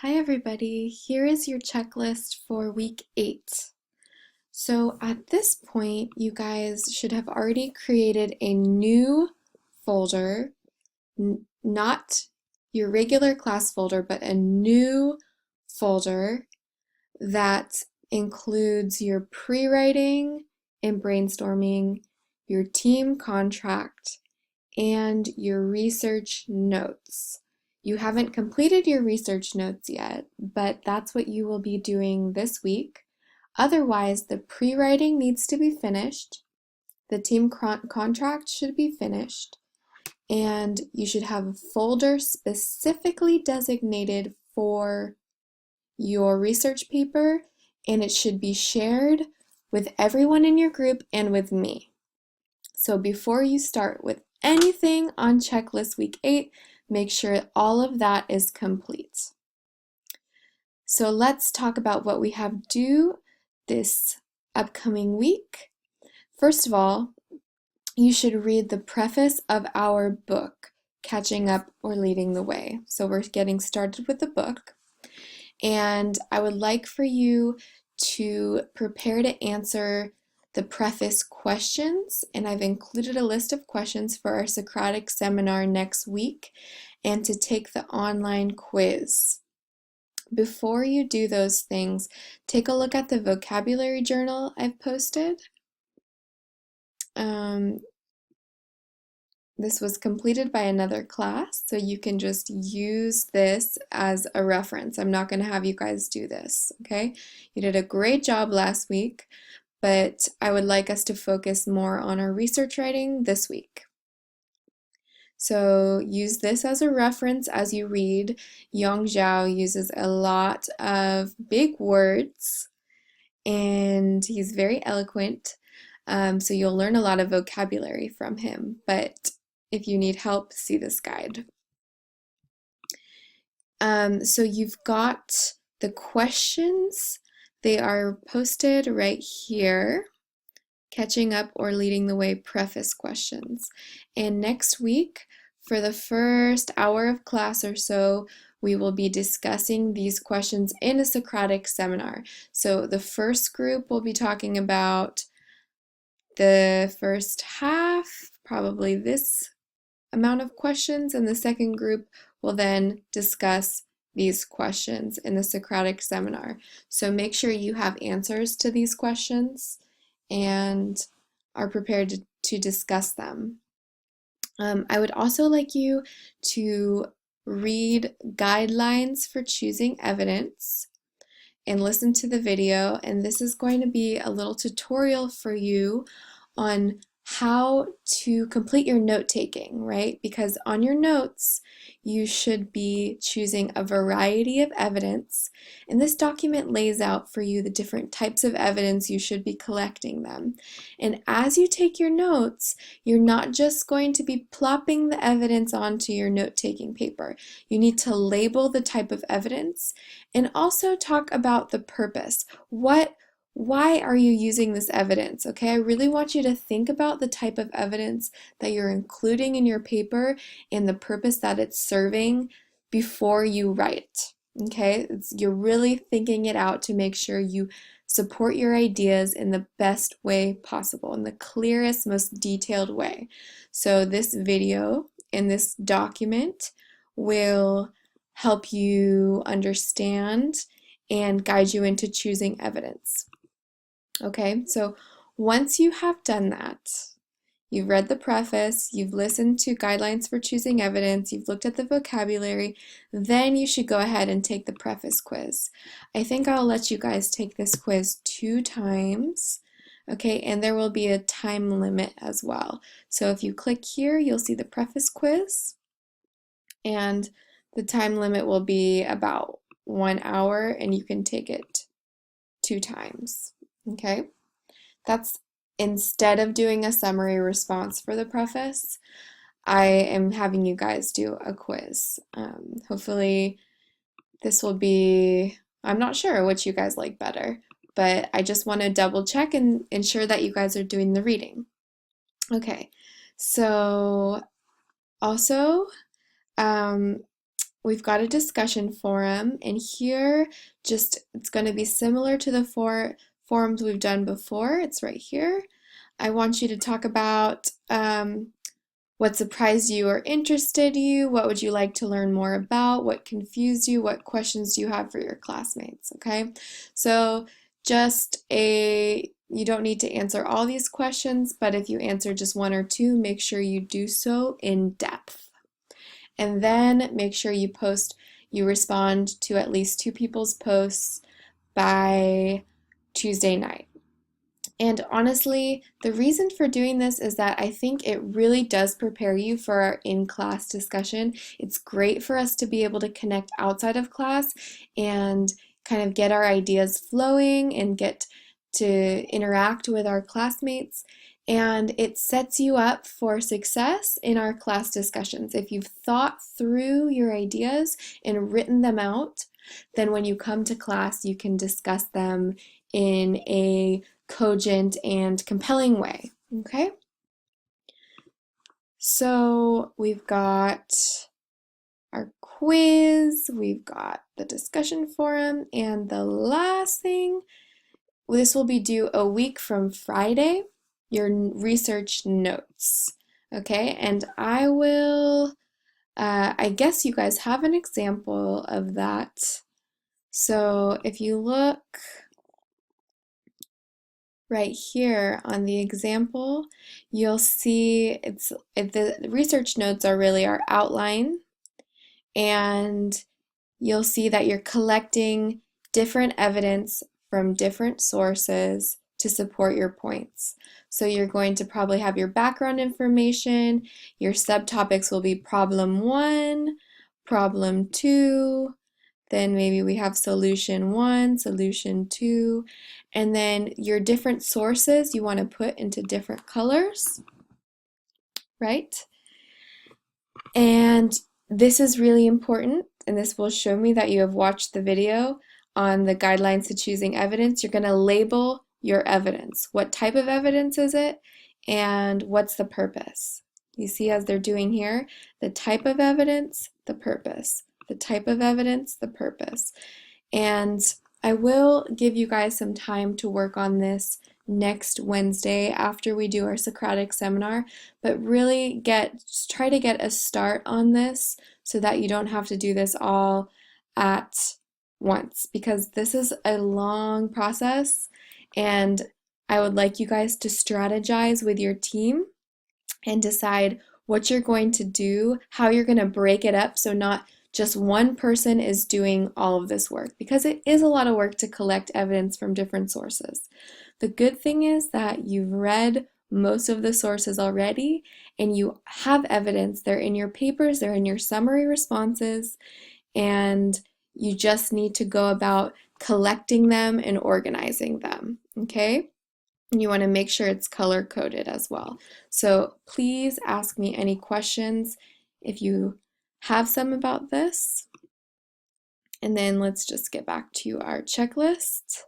Hi everybody, here is your checklist for week 8. So at this point, you guys should have already created a new folder, not your regular class folder, but a new folder that includes your pre-writing and brainstorming, your team contract, and your research notes. You haven't completed your research notes yet, but that's what you will be doing this week. Otherwise, the pre-writing needs to be finished, the team contract should be finished, and you should have a folder specifically designated for your research paper, and it should be shared with everyone in your group and with me. So before you start with anything on checklist week 8, make sure all of that is complete. So let's talk about what we have due this upcoming week. First of all, you should read the preface of our book, Catching Up or Leading the Way. So we're getting started with the book, and I would like for you to prepare to answer the preface questions, and I've included a list of questions for our Socratic seminar next week and to take the online quiz. Before you do those things, take a look at the vocabulary journal I've posted. This was completed by another class, so you can just use this as a reference. I'm not going to have you guys do this, okay? You did a great job last week, but I would like us to focus more on our research writing this week. So use this as a reference as you read. Yang Zhao uses a lot of big words, and he's very eloquent, so you'll learn a lot of vocabulary from him, but if you need help, see this guide. So you've got the questions. They are posted right here. Catching Up or Leading the Way preface questions. And next week, for the first hour of class or so, we will be discussing these questions in a Socratic seminar. So the first group will be talking about the first half, probably this amount of questions, and the second group will then discuss these questions in the Socratic seminar. So make sure you have answers to these questions and are prepared to discuss them. I would also like you to read guidelines for choosing evidence and listen to the video, and this is going to be a little tutorial for you on how to complete your note-taking, right? Because on your notes, you should be choosing a variety of evidence, and this document lays out for you the different types of evidence you should be collecting them. And as you take your notes, you're not just going to be plopping the evidence onto your note-taking paper. You need to label the type of evidence and also talk about the purpose. Why are you using this evidence? Okay, I really want you to think about the type of evidence that you're including in your paper and the purpose that it's serving before you write. Okay, you're really thinking it out to make sure you support your ideas in the best way possible, in the clearest, most detailed way. So this video and this document will help you understand and guide you into choosing evidence. Okay, so once you have done that, you've read the preface, you've listened to guidelines for choosing evidence, you've looked at the vocabulary, then you should go ahead and take the preface quiz. I think I'll let you guys take this quiz 2 times, okay, and there will be a time limit as well. So if you click here, you'll see the preface quiz, and the time limit will be about 1 hour, and you can take it 2 times. Okay, that's instead of doing a summary response for the preface, I am having you guys do a quiz. Hopefully this will be, I'm not sure which you guys like better, but I just want to double check and ensure that you guys are doing the reading. Okay, so also, we've got a discussion forum, and here it's going to be similar to the forums we've done before. It's right here. I want you to talk about what surprised you or interested you, what would you like to learn more about, what confused you, what questions do you have for your classmates, okay? So you don't need to answer all these questions, but if you answer just one or two, make sure you do so in depth. And then make sure you respond to at least 2 people's posts by Tuesday night. And honestly, the reason for doing this is that I think it really does prepare you for our in-class discussion. It's great for us to be able to connect outside of class and kind of get our ideas flowing and get to interact with our classmates. And it sets you up for success in our class discussions. If you've thought through your ideas and written them out, then when you come to class, you can discuss them in a cogent and compelling way, okay? So we've got our quiz, we've got the discussion forum, and the last thing, this will be due a week from Friday, your research notes, okay? And I guess you guys have an example of that. So if you look right here on the example, you'll see the research notes are really our outline, and you'll see that you're collecting different evidence from different sources to support your points. So you're going to probably have your background information, your subtopics will be problem 1, problem 2, then maybe we have solution 1, solution 2, and then your different sources you want to put into different colors, right? And this is really important, and this will show me that you have watched the video on the guidelines to choosing evidence. You're going to label your evidence. What type of evidence is it, and what's the purpose? You see, as they're doing here, the type of evidence, the purpose. The type of evidence, the purpose. And I will give you guys some time to work on this next Wednesday after we do our Socratic seminar, but really try to get a start on this so that you don't have to do this all at once, because this is a long process, and I would like you guys to strategize with your team and decide what you're going to do, how you're going to break it up so not just one person is doing all of this work, because it is a lot of work to collect evidence from different sources. The good thing is that you've read most of the sources already and you have evidence. They're in your papers, they're in your summary responses, and you just need to go about collecting them and organizing them, okay? And you want to make sure it's color coded as well. So please ask me any questions if you have some about this. And then let's just get back to our checklist.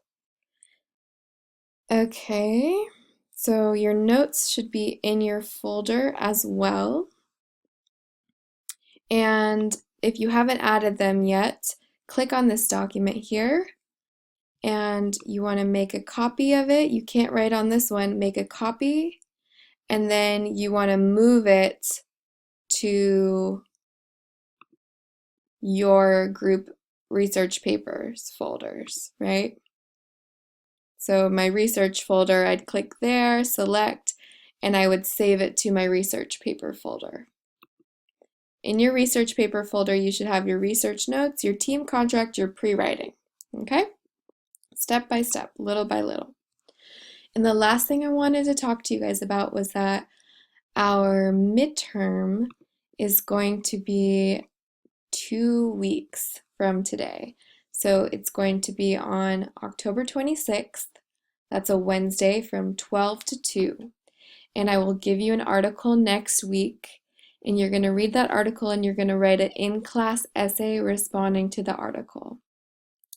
Okay, so your notes should be in your folder as well. And if you haven't added them yet, click on this document here, and you want to make a copy of it. You can't write on this one, make a copy, and then you want to move it to your group research papers folders, right? So my research folder, I'd click there, select, and I would save it to my research paper folder. In your research paper folder, you should have your research notes, your team contract, your pre-writing, okay? Step by step, little by little. And the last thing I wanted to talk to you guys about was that our midterm is going to be 2 weeks from today. So it's going to be on October 26th. That's a Wednesday from 12 to 2. And I will give you an article next week, and you're going to read that article and you're going to write an in-class essay responding to the article.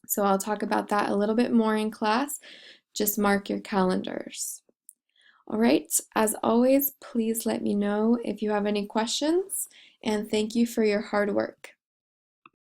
So I'll talk about that a little bit more in class. Just mark your calendars. All right, as always, please let me know if you have any questions, and thank you for your hard work.